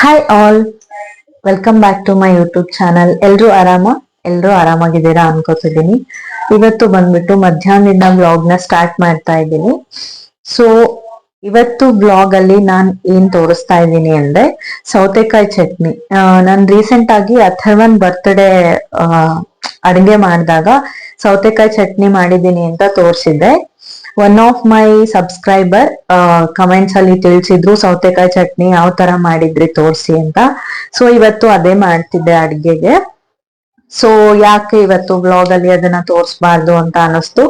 Hi all, welcome back to my YouTube channel. ಎಲ್ರೂ ಆರಾಮಾಗಿದ್ದೀರಾ ಅನ್ಕೋತಿದ್ದೀನಿ. ಇವತ್ತು ಬಂದ್ಬಿಟ್ಟು ಮಧ್ಯಾಹ್ನದಿಂದ ಬ್ಲಾಗ್ ನ ಸ್ಟಾರ್ಟ್ ಮಾಡ್ತಾ ಇದ್ದೀನಿ. ಸೊ ಇವತ್ತು ಬ್ಲಾಗ್ ಅಲ್ಲಿ ನಾನ್ ಏನ್ ತೋರಿಸ್ತಾ ಇದ್ದೀನಿ ಅಂದ್ರೆ ಸೌತೆಕಾಯಿ ಚಟ್ನಿ. ನಾನ್ ರೀಸೆಂಟ್ ಆಗಿ ಅಥರ್ವನ್ ಬರ್ತ್ಡೇ ಅಡುಗೆ ಮಾಡಿದಾಗ ಸೌತೆಕಾಯಿ ಚಟ್ನಿ ಮಾಡಿದ್ದೀನಿ ಅಂತ ತೋರಿಸಿದ್ದೆ. One of my subscriber comments ಅಲ್ಲಿ ತಿಳಿಸಿದ್ರು ಸೌತೆಕಾಯಿ ಚಟ್ನಿ ಯಾವ ತರ ಮಾಡಿದ್ರಿ ತೋರಿಸಿ ಅಂತ. ಸೊ ಇವತ್ತು ಅದೇ ಮಾಡ್ತಿದ್ದೆ ಅಡ್ಗೆಗೆ. ಸೊ ಯಾಕೆ ಇವತ್ತು ಬ್ಲಾಗ್ ಅಲ್ಲಿ ಅದನ್ನ ತೋರಿಸಬಾರ್ದು ಅಂತ ಅನಿಸ್ತು.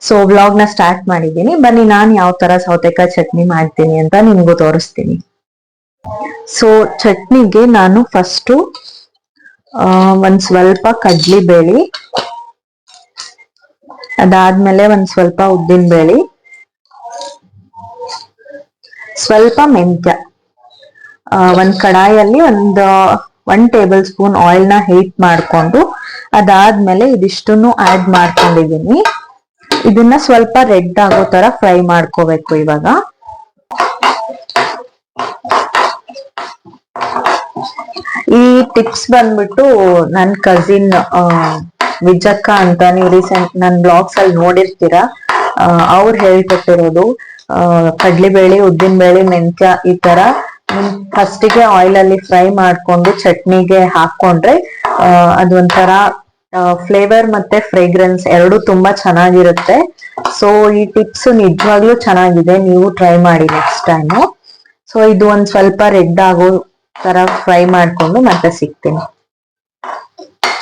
ಸೊ ಬ್ಲಾಗ್ ನ ಸ್ಟಾರ್ಟ್ ಮಾಡಿದ್ದೀನಿ. ಬನ್ನಿ ನಾನ್ ಯಾವ ತರ ಸೌತೆಕಾಯಿ ಚಟ್ನಿ ಮಾಡ್ತೀನಿ ಅಂತ ನಿಮ್ಗೂ ತೋರಿಸ್ತೀನಿ. ಸೊ ಚಟ್ನಿಗೆ ನಾನು ಫಸ್ಟ್ ಒಂದ್ ಸ್ವಲ್ಪ ಕಡ್ಲಿ ಬೇಳಿ, ಅದಾದ್ಮೇಲೆ ಒಂದ್ ಸ್ವಲ್ಪ ಉದ್ದಿನ ಬೇಳಿ, ಸ್ವಲ್ಪ ಮೆಂತ್ಯ, ಒಂದ್ ಕಡಾಯಲ್ಲಿ ಒನ್ ಟೇಬಲ್ ಸ್ಪೂನ್ ಆಯಿಲ್ ನ ಹೀಟ್ ಮಾಡ್ಕೊಂಡು ಅದಾದ್ಮೇಲೆ ಇದಿಷ್ಟನ್ನು ಆಡ್ ಮಾಡ್ಕೊಂಡಿದೀನಿ. ಇದನ್ನ ಸ್ವಲ್ಪ ರೆಡ್ ಆಗೋ ತರ ಫ್ರೈ ಮಾಡ್ಕೋಬೇಕು. ಇವಾಗ ಈ ಟಿಪ್ಸ್ ಬಂದ್ಬಿಟ್ಟು ನನ್ ಕಸಿನ್ ವಿಜಕ್ಕ ಅಂತ, ನೀವು ರೀಸೆಂಟ್ ನನ್ ಬ್ಲಾಗ್ಸ್ ಅಲ್ಲಿ ನೋಡಿರ್ತೀರಾ. ಅವ್ರು ಹೇಳ್ಕೊಟ್ಟಿರೋದು. ಕಡ್ಲಿಬೇಳೆ, ಉದ್ದಿನ ಬೇಳೆ, ಮೆಂತ್ಯ ಈ ತರ ಫಸ್ಟಿಗೆ ಆಯಿಲ್ ಅಲ್ಲಿ ಫ್ರೈ ಮಾಡ್ಕೊಂಡು ಚಟ್ನಿಗೆ ಹಾಕೊಂಡ್ರೆ ಅದೊಂಥರ ಫ್ಲೇವರ್ ಮತ್ತೆ ಫ್ರೇಗ್ರೆನ್ಸ್ ಎರಡು ತುಂಬಾ ಚೆನ್ನಾಗಿರುತ್ತೆ. ಸೊ ಈ ಟಿಪ್ಸ್ ನಿಜವಾಗ್ಲೂ ಚೆನ್ನಾಗಿದೆ, ನೀವು ಟ್ರೈ ಮಾಡಿ ನೆಕ್ಸ್ಟ್ ಟೈಮ್. ಸೊ ಇದು ಒಂದ್ ಸ್ವಲ್ಪ ರೆಡ್ ಆಗೋ ತರ ಫ್ರೈ ಮಾಡ್ಕೊಂಡು ಮತ್ತೆ ಸಿಗ್ತೀನಿ.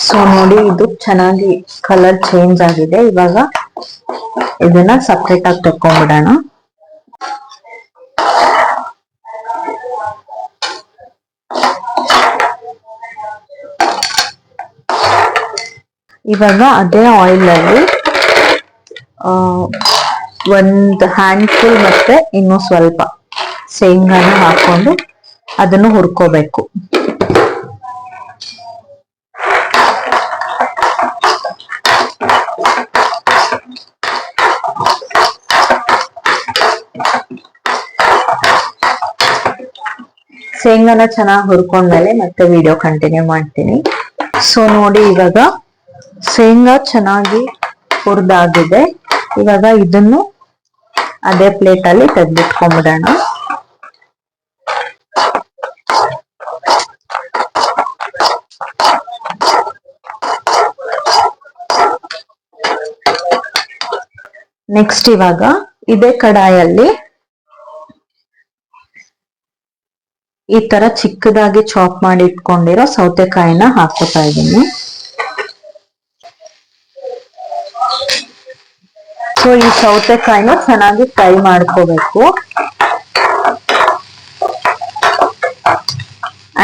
ಸೊ ನೋಡಿ, ಇದು ಚೆನ್ನಾಗಿ ಕಲರ್ ಚೇಂಜ್ ಆಗಿದೆ. ಇವಾಗ ಇದನ್ನ ಸಪ್ರೇಟ್ ಆಗಿ ತಕೊಂಡ್ಬಿಡೋಣ. ಇವಾಗ ಅದೇ ಆಯಿಲ್ ಅಲ್ಲಿ ಒಂದ್ ಹ್ಯಾಂಡ್ಫುಲ್ ಮತ್ತೆ ಇನ್ನು ಸ್ವಲ್ಪ ಶೇಂಗಾನ ಹಾಕೊಂಡು ಅದನ್ನು ಹುರ್ಕೋಬೇಕು. ಶೇಂಗಾನ ಚೆನ್ನಾಗಿ ಹುರ್ಕೊಂಡ್ಮೇಲೆ ಮತ್ತೆ ವಿಡಿಯೋ ಕಂಟಿನ್ಯೂ ಮಾಡ್ತೀನಿ. ಸೊ ನೋಡಿ, ಇವಾಗ ಶೇಂಗಾ ಚೆನ್ನಾಗಿ ಹುರಿದಾಗಿದೆ. ಇವಾಗ ಇದನ್ನು ಅದೇ ಪ್ಲೇಟ್ ಅಲ್ಲಿ ತೆಗೆದಿಟ್ಕೊಂಡ್ಬಿಡೋಣ. ನೆಕ್ಸ್ಟ್ ಇವಾಗ ಇದೇ ಕಡಾಯಲ್ಲಿ ಈ ತರ ಚಿಕ್ಕದಾಗಿ ಚಾಪ್ ಮಾಡಿ ಇಟ್ಕೊಂಡಿರೋ ಸೌತೆಕಾಯಿನ ಹಾಕೋತಾ ಇದ್ದೀನಿ. ಸೊ ಈ ಸೌತೆಕಾಯಿನ ಚೆನ್ನಾಗಿ ಫ್ರೈ ಮಾಡ್ಕೋಬೇಕು.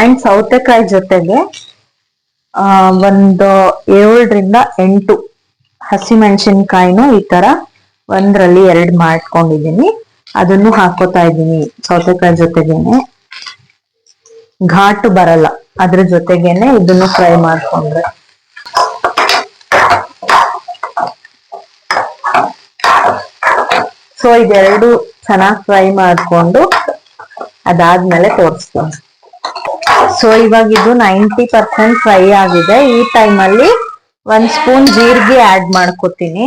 ಅಂಡ್ ಸೌತೆಕಾಯಿ ಜೊತೆಗೆ ಒಂದು 7 ರಿಂದ 8 ಹಸಿಮೆಣಸಿನ್ಕಾಯಿನೂ ಈ ತರ ಒಂದ್ರಲ್ಲಿ 2 ಮಾಡ್ಕೊಂಡಿದ್ದೀನಿ. ಅದನ್ನು ಹಾಕೋತಾ ಇದ್ದೀನಿ ಸೌತೆಕಾಯಿ ಜೊತೆಗೇನೆ. ಘಾಟು ಬರಲ್ಲ, ಅದ್ರ ಜೊತೆಗೇನೆ ಇದನ್ನು ಫ್ರೈ ಮಾಡ್ಕೊಂಡ್ರೆ. ಸೊ ಇದೆರಡು ಚೆನ್ನಾಗಿ ಫ್ರೈ ಮಾಡ್ಕೊಂಡು ಅದಾದ್ಮೇಲೆ ತೋರಿಸ್ತೀನಿ. ಸೊ ಇವಾಗ ಇದು 90% ಫ್ರೈ ಆಗಿದೆ. ಈ ಟೈಮಲ್ಲಿ 1 ಸ್ಪೂನ್ ಜೀರಿಗೆ ಆಡ್ ಮಾಡ್ಕೋತೀನಿ.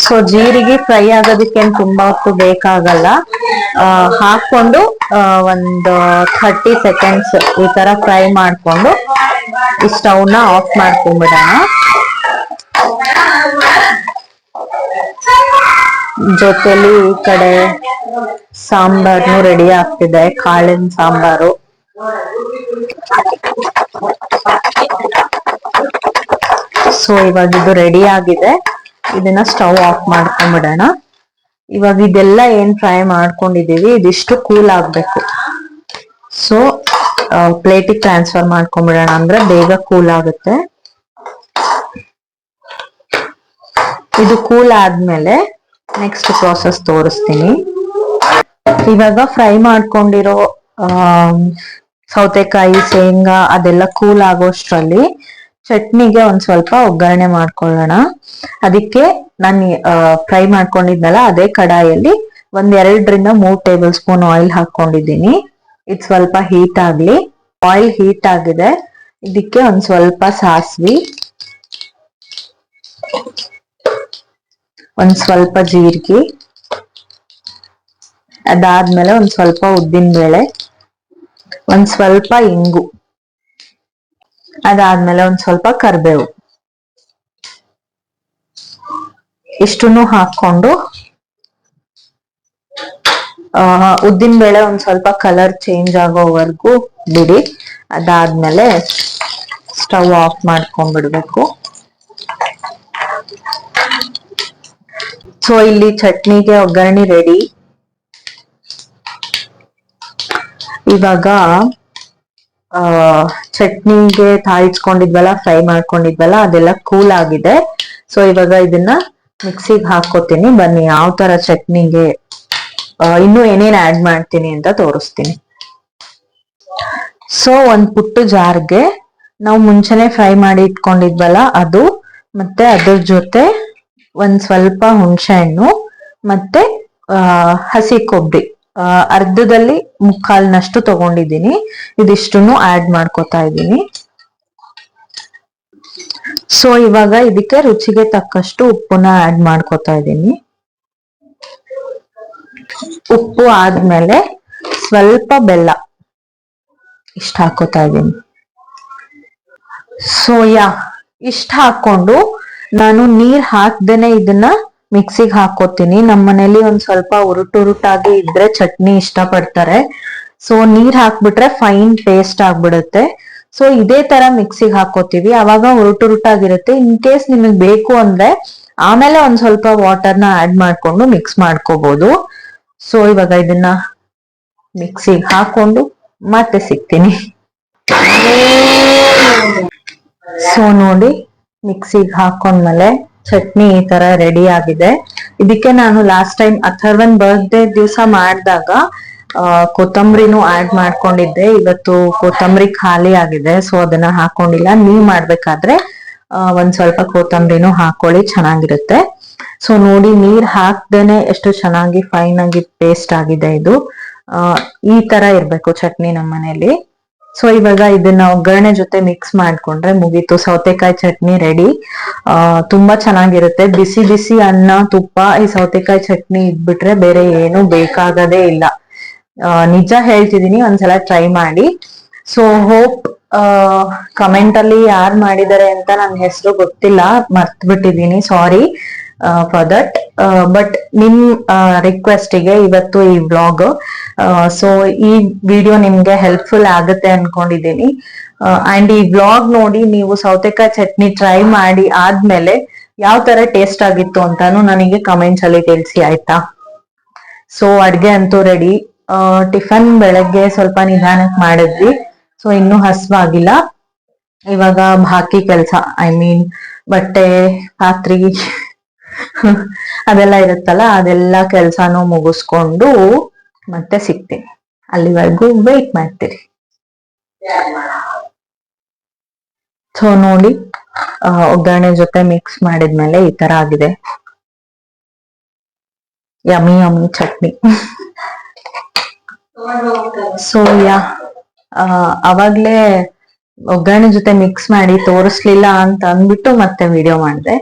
ಸೊ ಜೀರಿಗೆ ಫ್ರೈ ಆಗೋದಕ್ಕೆ ತುಂಬಾ ಹೊತ್ತು ಬೇಕಾಗಲ್ಲ. ಹಾಕೊಂಡು ಒಂದು 30 ಸೆಕೆಂಡ್ಸ್ ಈ ತರ ಫ್ರೈ ಮಾಡ್ಕೊಂಡು ಈ ಸ್ಟವ್ನ ಆಫ್ ಮಾಡ್ಕೊಂಡ್ಬಿಡೋಣ. ಜೊತೆಲಿ ಈ ಕಡೆ ಸಾಂಬಾರ್ನು ರೆಡಿ ಆಗ್ತಿದೆ, ಕಾಳಿನ ಸಾಂಬಾರು. ಸೊ ಇವಾಗ ಇದು ರೆಡಿ ಆಗಿದೆ. ಇದನ್ನ ಸ್ಟವ್ ಆಫ್ ಮಾಡ್ಕೊಂಡ್ಬಿಡೋಣ. ಇವಾಗ ಇದೆಲ್ಲ ಏನ್ ಫ್ರೈ ಮಾಡ್ಕೊಂಡಿದೀವಿ ಇದಿಷ್ಟು ಕೂಲ್ ಆಗ್ಬೇಕು. ಸೊ ಪ್ಲೇಟಿಗೆ ಟ್ರಾನ್ಸ್ಫರ್ ಮಾಡ್ಕೊಂಡ್ಬಿಡೋಣ, ಅಂದ್ರೆ ಬೇಗ ಕೂಲ್ ಆಗುತ್ತೆ. ಇದು ಕೂಲ್ ಆದ್ಮೇಲೆ ನೆಕ್ಸ್ಟ್ ಪ್ರಾಸೆಸ್ ತೋರಿಸ್ತೀನಿ. ಇವಾಗ ಫ್ರೈ ಮಾಡ್ಕೊಂಡಿರೋ ಸೌತೆಕಾಯಿ, ಶೇಂಗಾ ಅದೆಲ್ಲ ಕೂಲ್ ಆಗೋಷ್ಟ್ರಲ್ಲಿ ಚಟ್ನಿಗೆ ಒಂದ್ ಸ್ವಲ್ಪ ಒಗ್ಗರಣೆ ಮಾಡ್ಕೊಳ್ಳೋಣ. ಅದಕ್ಕೆ ನಾನು ಫ್ರೈ ಮಾಡ್ಕೊಂಡಿದ್ನಲ್ಲ ಅದೇ ಕಡಾಯಲ್ಲಿ ಒಂದ್ 2 ರಿಂದ 3 ಟೇಬಲ್ ಸ್ಪೂನ್ ಆಯಿಲ್ ಹಾಕೊಂಡಿದ್ದೀನಿ. ಇದು ಸ್ವಲ್ಪ ಹೀಟ್ ಆಗ್ಲಿ. ಆಯಿಲ್ ಹೀಟ್ ಆಗಿದೆ, ಇದಕ್ಕೆ ಒಂದ್ ಸ್ವಲ್ಪ ಸಾಸಿವೆ, ಒಂದ್ ಸ್ವಲ್ಪ ಜೀರಿಗೆ, ಅದಾದ್ಮೇಲೆ ಒಂದ್ ಸ್ವಲ್ಪ ಉದ್ದಿನ ಬೇಳೆ, ಒಂದ್ ಸ್ವಲ್ಪ ಇಂಗು, ಅದಾದ್ಮೇಲೆ ಒಂದ್ ಸ್ವಲ್ಪ ಕರಿಬೇವು, ಇಷ್ಟನ್ನು ಹಾಕೊಂಡು ಉದ್ದಿನ ಬೇಳೆ ಒಂದ್ ಸ್ವಲ್ಪ ಕಲರ್ ಚೇಂಜ್ ಆಗೋವರೆಗೂ ಬಿಡಿ. ಅದಾದ್ಮೇಲೆ ಸ್ಟವ್ ಆಫ್ ಮಾಡ್ಕೊಂಡ್ಬಿಡ್ಬೇಕು. ಸೊ ಇಲ್ಲಿ ಚಟ್ನಿಗೆ ಒಗ್ಗರಣೆ ರೆಡಿ. ಇವಾಗ ಚಟ್ನಿಗೆ ತಾಳಿಸ್ಕೊಂಡಿದ್ವಲ್ಲ, ಫ್ರೈ ಮಾಡ್ಕೊಂಡಿದ್ವಲ್ಲ, ಅದೆಲ್ಲ ಕೂಲ್ ಆಗಿದೆ. ಸೊ ಇವಾಗ ಇದನ್ನ ಮಿಕ್ಸಿಗೆ ಹಾಕೋತೀನಿ. ಬನ್ನಿ ಯಾವ ತರ ಚಟ್ನಿಗೆ ಇನ್ನು ಏನೇನ್ ಆಡ್ ಮಾಡ್ತೀನಿ ಅಂತ ತೋರಿಸ್ತೀನಿ. ಸೊ ಒಂದ್ ಪುಟ್ಟು ಜಾರ್ಗೆ ನಾವು ಮುಂಚೆನೆ ಫ್ರೈ ಮಾಡಿ ಇಟ್ಕೊಂಡಿದ್ವಲ್ಲ ಅದು, ಮತ್ತೆ ಅದ್ರ ಜೊತೆ ಒಂದ್ ಸ್ವಲ್ಪ ಹುಣಸೆ ಹಣ್ಣು, ಮತ್ತೆ ಹಸಿ ಕೊಬ್ಬರಿ ಅರ್ಧದಲ್ಲಿ ಮುಕ್ಕಾಲ್ನಷ್ಟು ತಗೊಂಡಿದ್ದೀನಿ. ಇದಿಷ್ಟನ್ನು ಆಡ್ ಮಾಡ್ಕೊತಾ ಇದ್ದೀನಿ. ಸೊ ಇವಾಗ ಇದಕ್ಕೆ ರುಚಿಗೆ ತಕ್ಕಷ್ಟು ಉಪ್ಪನ್ನ ಆಡ್ ಮಾಡ್ಕೊತಾ ಇದ್ದೀನಿ. ಉಪ್ಪು ಆದ್ಮೇಲೆ ಸ್ವಲ್ಪ ಬೆಲ್ಲ ಇಷ್ಟ ಹಾಕೋತಾ ಇದ್ದೀನಿ. ಸೋಯಾ ಇಷ್ಟ ಹಾಕೊಂಡು ನಾನು ನೀರ್ ಹಾಕ್ದೇನೆ ಇದನ್ನ ಮಿಕ್ಸಿಗೆ ಹಾಕೋತೀನಿ. ನಮ್ಮ ಮನೇಲಿ ಒಂದ್ ಸ್ವಲ್ಪ ಉರುಟಾಗಿ ಇದ್ರೆ ಚಟ್ನಿ ಇಷ್ಟ ಪಡ್ತಾರೆ. ಸೊ ನೀರ್ ಹಾಕ್ಬಿಟ್ರೆ ಫೈನ್ ಪೇಸ್ಟ್ ಆಗ್ಬಿಡುತ್ತೆ. ಸೊ ಇದೇ ತರ ಮಿಕ್ಸಿಗೆ ಹಾಕೋತೀವಿ, ಅವಾಗ ಉರುಟಾಗಿರುತ್ತೆ. ಇನ್ ಕೇಸ್ ನಿಮಗ್ ಬೇಕು ಅಂದ್ರೆ ಆಮೇಲೆ ಒಂದ್ ಸ್ವಲ್ಪ ವಾಟರ್ನ ಆಡ್ ಮಾಡ್ಕೊಂಡು ಮಿಕ್ಸ್ ಮಾಡ್ಕೋಬಹುದು. ಸೊ ಇವಾಗ ಇದನ್ನ ಮಿಕ್ಸಿಗೆ ಹಾಕೊಂಡು ಮತ್ತೆ ಸಿಗ್ತೀನಿ. ಸೊ ನೋಡಿ, ಮಿಕ್ಸಿಗೆ ಹಾಕೊಂಡ್ಮೇಲೆ ಚಟ್ನಿ ಈ ತರ ರೆಡಿ ಆಗಿದೆ. ಇದಕ್ಕೆ ನಾನು ಲಾಸ್ಟ್ ಟೈಮ್ ಅಥರ್ವನ್ ಬರ್ತ್ಡೇ ದಿವಸ ಮಾಡಿದಾಗ ಕೊತ್ತಂಬರಿನೂ ಆಡ್ ಮಾಡ್ಕೊಂಡಿದ್ದೆ. ಇವತ್ತು ಕೊತ್ತಂಬರಿ ಖಾಲಿ ಆಗಿದೆ, ಸೊ ಅದನ್ನ ಹಾಕೊಂಡಿಲ್ಲ. ನೀವ್ ಮಾಡ್ಬೇಕಾದ್ರೆ ಒಂದ್ ಸ್ವಲ್ಪ ಕೊತ್ತಂಬರಿನೂ ಹಾಕೊಳ್ಳಿ, ಚೆನ್ನಾಗಿರುತ್ತೆ. ಸೊ ನೋಡಿ, ನೀರ್ ಹಾಕ್ದೇನೆ ಎಷ್ಟು ಚೆನ್ನಾಗಿ ಫೈನ್ ಆಗಿ ಪೇಸ್ಟ್ ಆಗಿದೆ ಇದು. ಈ ತರ ಇರ್ಬೇಕು ಚಟ್ನಿ ನಮ್ಮ ಮನೇಲಿ. ಸೊ ಇವಾಗ ಇದನ್ನ ಒಗ್ಗರಣೆ ಜೊತೆ ಮಿಕ್ಸ್ ಮಾಡ್ಕೊಂಡ್ರೆ ಮುಗೀತು, ಸೌತೆಕಾಯಿ ಚಟ್ನಿ ರೆಡಿ. ತುಂಬಾ ಚೆನ್ನಾಗಿರುತ್ತೆ. ಬಿಸಿ ಬಿಸಿ ಅನ್ನ, ತುಪ್ಪ, ಈ ಸೌತೆಕಾಯಿ ಚಟ್ನಿ ಇದ್ಬಿಟ್ರೆ ಬೇರೆ ಏನು ಬೇಕಾಗದೇ ಇಲ್ಲ. ನಿಜ ಹೇಳ್ತಿದೀನಿ, ಒಂದ್ಸಲ ಟ್ರೈ ಮಾಡಿ. ಸೊ ಹೋಪ್ ಕಮೆಂಟ್ ಅಲ್ಲಿ ಯಾರು ಮಾಡಿದ್ದಾರೆ ಅಂತ ನನ್ ಹೆಸರು ಗೊತ್ತಿಲ್ಲ, ಮರ್ತ್ ಬಿಟ್ಟಿದೀನಿ, ಸಾರಿ ಫಾರ್ ದಟ್. ಬಟ್ ನಿಮ್ ರಿಕ್ವೆಸ್ಟ್ ಗೆ ಇವತ್ತು ಈ ವ್ಲಾಗ್. ಸೊ ಈ ವಿಡಿಯೋ ನಿಮ್ಗೆ ಹೆಲ್ಪ್ಫುಲ್ ಆಗುತ್ತೆ ಅನ್ಕೊಂಡಿದ್ದೀನಿ. ಅಂಡ್ ಈ ವ್ಲಾಗ್ ನೋಡಿ ನೀವು ಸೌತೆಕಾಯಿ ಚಟ್ನಿ ಟ್ರೈ ಮಾಡಿ ಆದ್ಮೇಲೆ ಯಾವ ತರ ಟೇಸ್ಟ್ ಆಗಿತ್ತು ಅಂತಾನು ನನಗೆ ಕಮೆಂಟ್ಸ್ ಅಲ್ಲಿ ತಿಳಿಸಿ, ಆಯ್ತಾ? ಸೊ ಅಡ್ಗೆ ಅಂತೂ ರೆಡಿ. ಟಿಫನ್ ಬೆಳಗ್ಗೆ ಸ್ವಲ್ಪ ನಿಧಾನಕ್ಕೆ ಮಾಡಿದ್ವಿ, ಸೊ ಇನ್ನೂ ಹಸ್ವಾಗಿಲ್ಲ. ಇವಾಗ ಬಾಕಿ ಕೆಲ್ಸ, ಐ ಮೀನ್ ಬಟ್ಟೆ, ಪಾತ್ರೆ ಅದೆಲ್ಲ ಇರುತ್ತಲ್ಲ, ಅದೆಲ್ಲ ಕೆಲ್ಸಾನು ಮುಗಿಸ್ಕೊಂಡು ಮತ್ತೆ ಸಿಗ್ತೀನಿ. ಅಲ್ಲಿವರೆಗೂ ವೇಟ್ ಮಾಡ್ತೀರಿ. ಸೊ ನೋಡಿ, ಒಗ್ಗರಣೆ ಜೊತೆ ಮಿಕ್ಸ್ ಮಾಡಿದ್ಮೇಲೆ ಈ ತರ ಆಗಿದೆ. Yummy yummy chutney. ಸೊ ಅವಾಗ್ಲೇ ಒಗ್ಗರಣೆ ಜೊತೆ ಮಿಕ್ಸ್ ಮಾಡಿ ತೋರಿಸ್ಲಿಲ್ಲ ಅಂತ ಅಂದ್ಬಿಟ್ಟು ಮತ್ತೆ ವಿಡಿಯೋ ಮಾಡಿದೆ.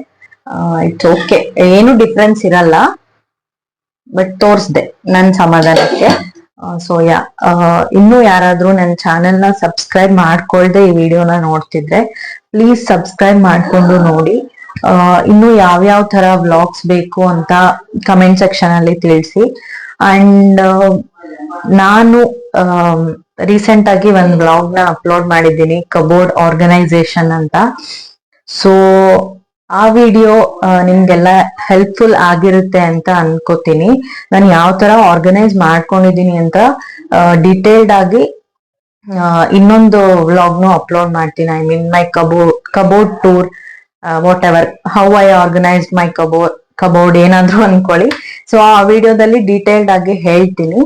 ಇಟ್ಸ್ ಓಕೆ, ಏನು ಡಿಫ್ರೆನ್ಸ್ ಇರಲ್ಲ, ಬಟ್ ತೋರಿಸ್ದೆ ನನ್ ಸಮಾಧಾನಕ್ಕೆ. ಸೊ ಇನ್ನು ಯಾರಾದ್ರೂ ನನ್ನ ಚಾನೆಲ್ ನ ಸಬ್ಸ್ಕ್ರೈಬ್ ಮಾಡ್ಕೊಳ್ದೆ ಈ ವಿಡಿಯೋನ ನೋಡ್ತಿದ್ರೆ ಪ್ಲೀಸ್ ಸಬ್ಸ್ಕ್ರೈಬ್ ಮಾಡ್ಕೊಂಡು ನೋಡಿ. ಇನ್ನು ಯಾವ್ಯಾವ ತರ ವ್ಲಾಗ್ಸ್ ಬೇಕು ಅಂತ ಕಮೆಂಟ್ ಸೆಕ್ಷನ್ ಅಲ್ಲಿ ತಿಳಿಸಿ. ಅಂಡ್ ನಾನು ರೀಸೆಂಟ್ ಆಗಿ ಒಂದು ವ್ಲಾಗ್ ನ ಅಪ್ಲೋಡ್ ಮಾಡಿದ್ದೀನಿ, ಕಬೋರ್ಡ್ ಆರ್ಗನೈಸೇಷನ್ ಅಂತ. ಸೊ ಆ ವಿಡಿಯೋ ನಿಮ್ಗೆಲ್ಲ ಹೆಲ್ಪ್ಫುಲ್ ಆಗಿರುತ್ತೆ ಅಂತ ಅನ್ಕೋತೀನಿ. ನಾನು ಯಾವ ತರ ಆರ್ಗನೈಸ್ ಮಾಡ್ಕೊಂಡಿದೀನಿ ಅಂತ ಡಿಟೇಲ್ಡ್ ಆಗಿ ಇನ್ನೊಂದು ವ್ಲಾಗ್ನು ಅಪ್ಲೋಡ್ ಮಾಡ್ತೀನಿ. I mean my cupboard tour, what ever, how I organise my cupboard ಏನಾದ್ರು ಅನ್ಕೊಳ್ಳಿ. ಸೊ ಆ ವಿಡಿಯೋದಲ್ಲಿ ಡೀಟೇಲ್ಡ್ ಆಗಿ ಹೇಳ್ತೀನಿ.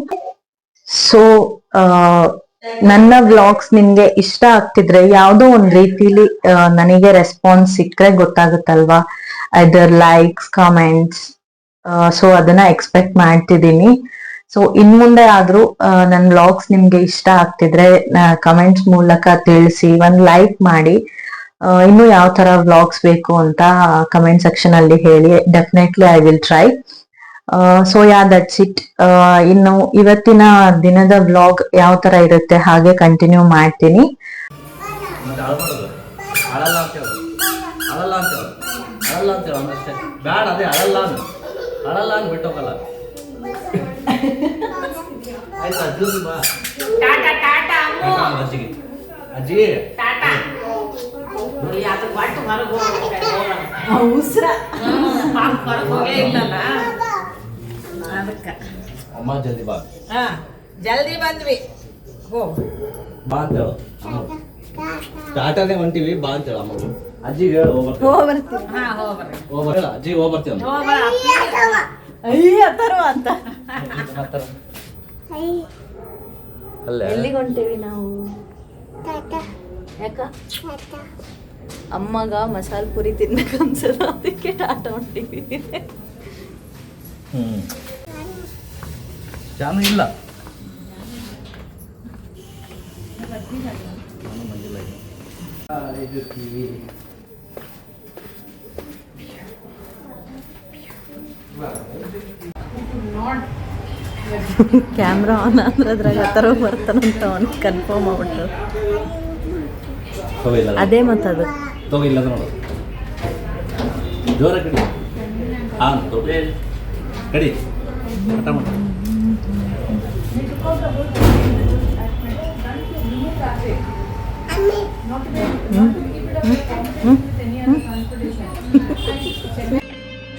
ಸೊ ನನ್ನ ವ್ಲಾಗ್ಸ್ ನಿಮ್ಗೆ ಇಷ್ಟ ಆಗ್ತಿದ್ರೆ ಯಾವ್ದೋ ಒಂದ್ ರೀತಿಲಿ ನನಗೆ ರೆಸ್ಪಾನ್ಸ್ ಸಿಕ್ಕರೆ ಗೊತ್ತಾಗುತ್ತಲ್ವಾ, ಅದರ್ ಲೈಕ್ಸ್, ಕಮೆಂಟ್ಸ್, ಸೊ ಅದನ್ನ ಎಕ್ಸ್ಪೆಕ್ಟ್ ಮಾಡ್ತಿದ್ದೀನಿ. ಸೊ ಇನ್ ಮುಂದೆ ಆದ್ರೂ ನನ್ನ ವ್ಲಾಗ್ಸ್ ನಿಮ್ಗೆ ಇಷ್ಟ ಆಗ್ತಿದ್ರೆ ಕಮೆಂಟ್ಸ್ ಮೂಲಕ ತಿಳಿಸಿ, ಒಂದ್ ಲೈಕ್ ಮಾಡಿ. ಇನ್ನು ಯಾವ ತರ ವ್ಲಾಗ್ಸ್ ಬೇಕು ಅಂತ ಕಮೆಂಟ್ ಸೆಕ್ಷನ್ ಅಲ್ಲಿ ಹೇಳಿ. Definitely I will try. So yeah that's it. ಇನ್ನು ಇವತ್ತಿನ ದಿನದ ವ್ಲಾಗ್ ಯಾವ ತರ ಇರುತ್ತೆ ಹಾಗೆ ಕಂಟಿನ್ಯೂ ಮಾಡ್ತೀನಿ. ಅಮ್ಮ ಜಲ್ದಿ ಬಾ. ಜಲ್ದಿ ಬಂದ್ವಿ. ಬಾ ಅಂತ ಹೇಳು. ಟಾಟಾನೇ ಹೊಂಟಿವಿ, ಬಾ ಅಂತ ಹೇಳು ಅಮ್ಮ. ಅಜ್ಜಿಗೆ ಹೇಳು ಹೋಗ್ಬರ್ತೀವಿ. ಅಜ್ಜಿಗೆ ಹೋಗ್ಬರ್ತೀವಿ ಅಂತ. ಎಲ್ಲಿಗೆ ಹೊಂಟೇವಿ ನಾವು? ಯಾಕ ಅಮ್ಮಗ ಮಸಾಲೆ ಪುರಿ ತಿನ್ನಕ್ ಅನ್ಸದ, ಅದಕ್ಕೆ ಟಾಟಾ ಹೊಂಟೀವಿ. ಚಾನು ಇಲ್ಲ. ಕ್ಯಾಮ್ರಾ ಆನ್ ಅಂದ್ರೆ ಅದ್ರಾಗ ಆ ಥರ ಬರ್ತಾನಂತ ಅವ್ನು ಕನ್ಫರ್ಮ್ ಆಗ್ಬಿಟ್ರು. ಅದೇ ಮತ್ತದು ತಗೋಯಿಲ್ಲ ನೋಡು, ಜೋರ ಕಡಿ. ಹಾಂ ಕಡಿ ಊಟ ಮಾಡ.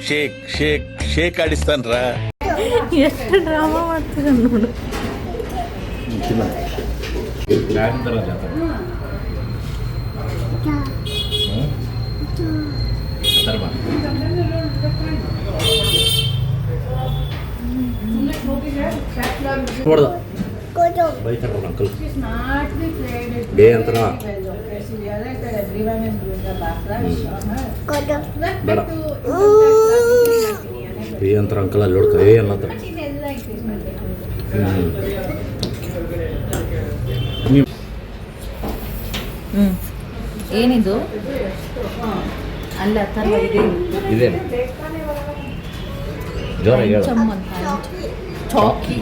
ಶೇಕ್ ಶೇಕ್ ಶೇಕ್ ಆಡಿಸ್ತಾನ್ರ. ಎಷ್ಟು ಡ್ರಾಮಾ ಮಾಡ್ತೀರ ನೋಡು. ಬೈತಾರ ಅಂಕಲ್ ಬೇ ಅಂತಾರ. ಬೇಡ ಬೇ ಅಂತಾರ ಅಂಕಲ್, ಅಲ್ಲಿ ನೋಡ್ಕ ಏ ಅನ್ನತ್ತ. ಏನಿದು ಅಲ್ಲ ಥರ ಇದೆ ಜೋರಾಗಿ ಹೇಳು. ಚಾಕಿ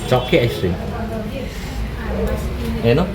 ಚಾಕಿ ಐಸ್ ಕ್ರೀಮ್ ಏನು?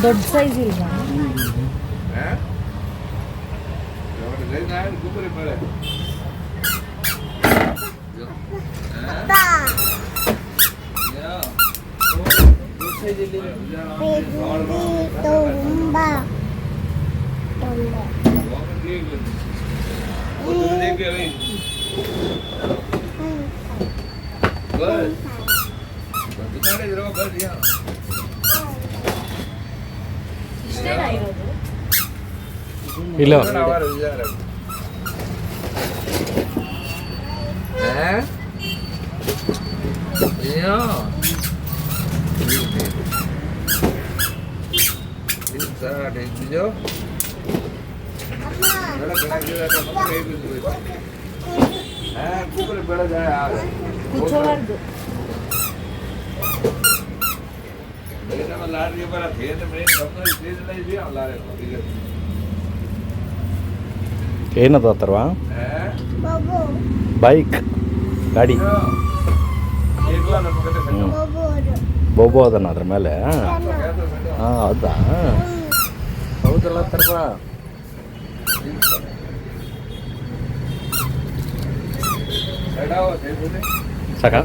ದೊಡ್ಡ ಸೈಜ್ ಇಲ್ವಾ? ಇಲ್ಲ ಕೂಚೋಬಾರ್ದು. ಏನದು ಆತರ್ವಾ? ಬೈಕ್ ಗಾಡಿ. ಬೋಬೋ ಅದನ್ನ ಅದ್ರ ಮೇಲೆ. ಹಾಂ ಹೌದಾ, ಹೌದಲ್ಲ ತರ್ಬ. ಸಾಕಾ?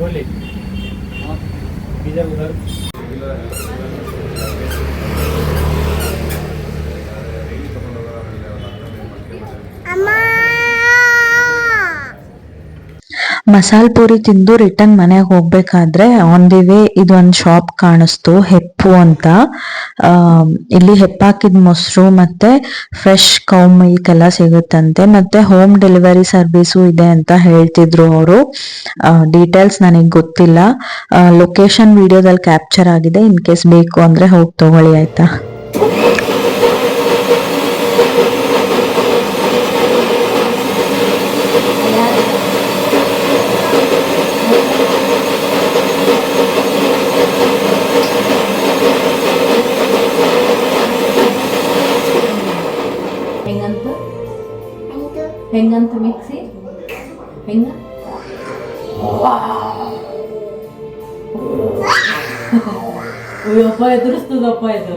ಮಸಾಲ್ ಪೂರಿ ತಿಂದು ರಿಟರ್ನ್ ಮನೆಗೆ ಹೋಗ್ಬೇಕಾದ್ರೆ ಆನ್ ದಿ ವೇ ಇದೊಂದು ಶಾಪ್ ಕಾಣಿಸ್ತು, ಹೆಪ್ಪು ಅಂತ. ಇಲ್ಲಿ ಹೆಪ್ಪಾಕಿದ ಮೊಸರು ಮತ್ತೆ ಫ್ರೆಶ್ ಕೌ ಮಿಲ್ಕ್ ಎಲ್ಲ ಸಿಗುತ್ತಂತೆ, ಮತ್ತೆ ಹೋಮ್ ಡೆಲಿವರಿ ಸರ್ವಿಸು ಇದೆ ಅಂತ ಹೇಳ್ತಿದ್ರು ಅವರು. ಡೀಟೇಲ್ಸ್ ನನಗೆ ಗೊತ್ತಿಲ್ಲ. ಲೊಕೇಶನ್ ವಿಡಿಯೋದಲ್ಲಿ ಕ್ಯಾಪ್ಚರ್ ಆಗಿದೆ, ಇನ್ ಕೇಸ್ ಬೇಕು ಅಂದ್ರೆ ಹೋಗಿ ತಗೊಳ್ಳಿ ಆಯ್ತಾ. ಹೆಂಗಂತ ಮಿಕ್ಸಿ ಹೆಂಗ ಅಯ್ಯಪ್ಪ ಎದುರಿಸ್ತದಪ್ಪ ಇದು.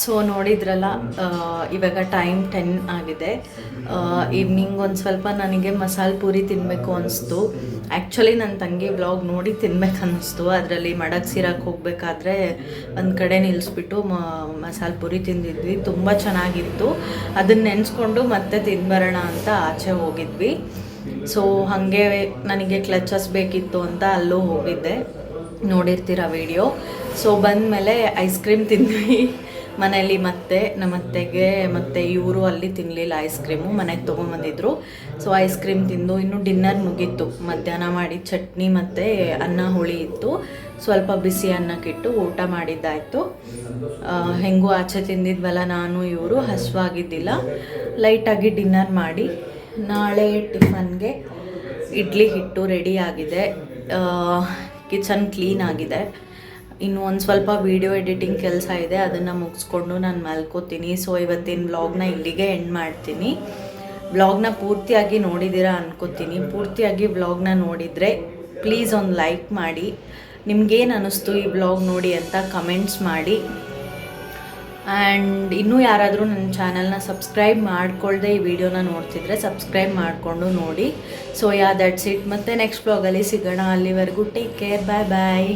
ಸೊ ನೋಡಿದ್ರಲ್ಲ, ಇವಾಗ ಟೈಮ್ 10 ಆಗಿದೆ. ಈವ್ನಿಂಗ್ ಒಂದು ಸ್ವಲ್ಪ ನನಗೆ ಮಸಾಲೆ ಪೂರಿ ತಿನ್ನಬೇಕು ಅನಿಸ್ತು. ಆ್ಯಕ್ಚುಲಿ ನನ್ನ ತಂಗಿ ಬ್ಲಾಗ್ ನೋಡಿ ತಿನ್ಬೇಕು ಅನ್ನಿಸ್ತು. ಅದರಲ್ಲಿ ಮಡಗ್ಸಿರಕ್ಕೆ ಹೋಗಬೇಕಾದ್ರೆ ಒಂದು ಕಡೆ ನಿಲ್ಲಿಸ್ಬಿಟ್ಟು ಮಸಾಲೆ ಪೂರಿ ತಿಂದಿದ್ವಿ, ತುಂಬ ಚೆನ್ನಾಗಿತ್ತು. ಅದನ್ನು ನೆನೆಸ್ಕೊಂಡು ಮತ್ತೆ ತಿನ್ಬರೋಣ ಅಂತ ಆಚೆ ಹೋಗಿದ್ವಿ. ಸೊ ಹಾಗೆ ನನಗೆ ಕ್ಲಚಸ್ ಬೇಕಿತ್ತು ಅಂತ ಅಲ್ಲೂ ಹೋಗಿದ್ದೆ, ನೋಡಿರ್ತೀರ ವಿಡಿಯೋ. ಸೊ ಬಂದಮೇಲೆ ಐಸ್ ಕ್ರೀಮ್ ತಿಂದ್ವಿ ಮನೇಲಿ. ಮತ್ತೆ ನಮ್ಮ ಅತ್ತೆಗೆ ಮತ್ತು ಇವರು ಅಲ್ಲಿ ತಿನ್ನಲಿಲ್ಲ ಐಸ್ ಕ್ರೀಮು, ಮನೆಗೆ ತೊಗೊಂಬಂದಿದ್ರು. ಸೊ ಐಸ್ ಕ್ರೀಮ್ ತಿಂದು ಇನ್ನು ಡಿನ್ನರ್ ಮುಗೀತು. ಮಧ್ಯಾಹ್ನ ಮಾಡಿ ಚಟ್ನಿ ಮತ್ತು ಅನ್ನ ಹುಳಿ ಇತ್ತು, ಸ್ವಲ್ಪ ಬಿಸಿ ಅನ್ನಕ್ಕಿಟ್ಟು ಊಟ ಮಾಡಿದ್ದಾಯಿತು. ಹೆಂಗೂ ಆಚೆ ತಿಂದಿದ್ವಲ್ಲ ನಾನು ಇವರು, ಹಸಿವಾಗಿದ್ದಿಲ್ಲ. ಲೈಟಾಗಿ ಡಿನ್ನರ್ ಮಾಡಿ ನಾಳೆ ಟಿಫನ್ಗೆ ಇಡ್ಲಿ ಹಿಟ್ಟು ರೆಡಿ ಆಗಿದೆ. ಕಿಚನ್ ಕ್ಲೀನ್ ಆಗಿದೆ. ಇನ್ನು ಒಂದು ಸ್ವಲ್ಪ ವೀಡಿಯೋ ಎಡಿಟಿಂಗ್ ಕೆಲಸ ಇದೆ, ಅದನ್ನು ಮುಗಿಸ್ಕೊಂಡು ನಾನು ಮಲ್ಕೋತೀನಿ. ಸೊ ಇವತ್ತಿನ ವ್ಲಾಗ್ನ ಇಲ್ಲಿಗೆ ಎಂಡ್ ಮಾಡ್ತೀನಿ. ವ್ಲಾಗ್ನ ಪೂರ್ತಿಯಾಗಿ ನೋಡಿದ್ದೀರಾ ಅನ್ಕೋತೀನಿ. ಪೂರ್ತಿಯಾಗಿ ವ್ಲಾಗ್ನ ನೋಡಿದರೆ ಪ್ಲೀಸ್ ಒಂದು ಲೈಕ್ ಮಾಡಿ. ನಿಮ್ಗೇನು ಅನ್ನಿಸ್ತು ಈ ವ್ಲಾಗ್ ನೋಡಿ ಅಂತ ಕಮೆಂಟ್ಸ್ ಮಾಡಿ. ಆ್ಯಂಡ್ ಇನ್ನೂ ಯಾರಾದರೂ ನನ್ನ ಚಾನಲ್ನ ಸಬ್ಸ್ಕ್ರೈಬ್ ಮಾಡ್ಕೊಳ್ದೆ ಈ ವಿಡಿಯೋನ ನೋಡ್ತಿದ್ರೆ ಸಬ್ಸ್ಕ್ರೈಬ್ ಮಾಡಿಕೊಂಡು ನೋಡಿ. So that's it. ಮತ್ತೆ ನೆಕ್ಸ್ಟ್ ವ್ಲಾಗಲ್ಲಿ ಸಿಗೋಣ. ಅಲ್ಲಿವರೆಗೂ ಟೇಕ್ ಕೇರ್, ಬಾಯ್ ಬಾಯ್.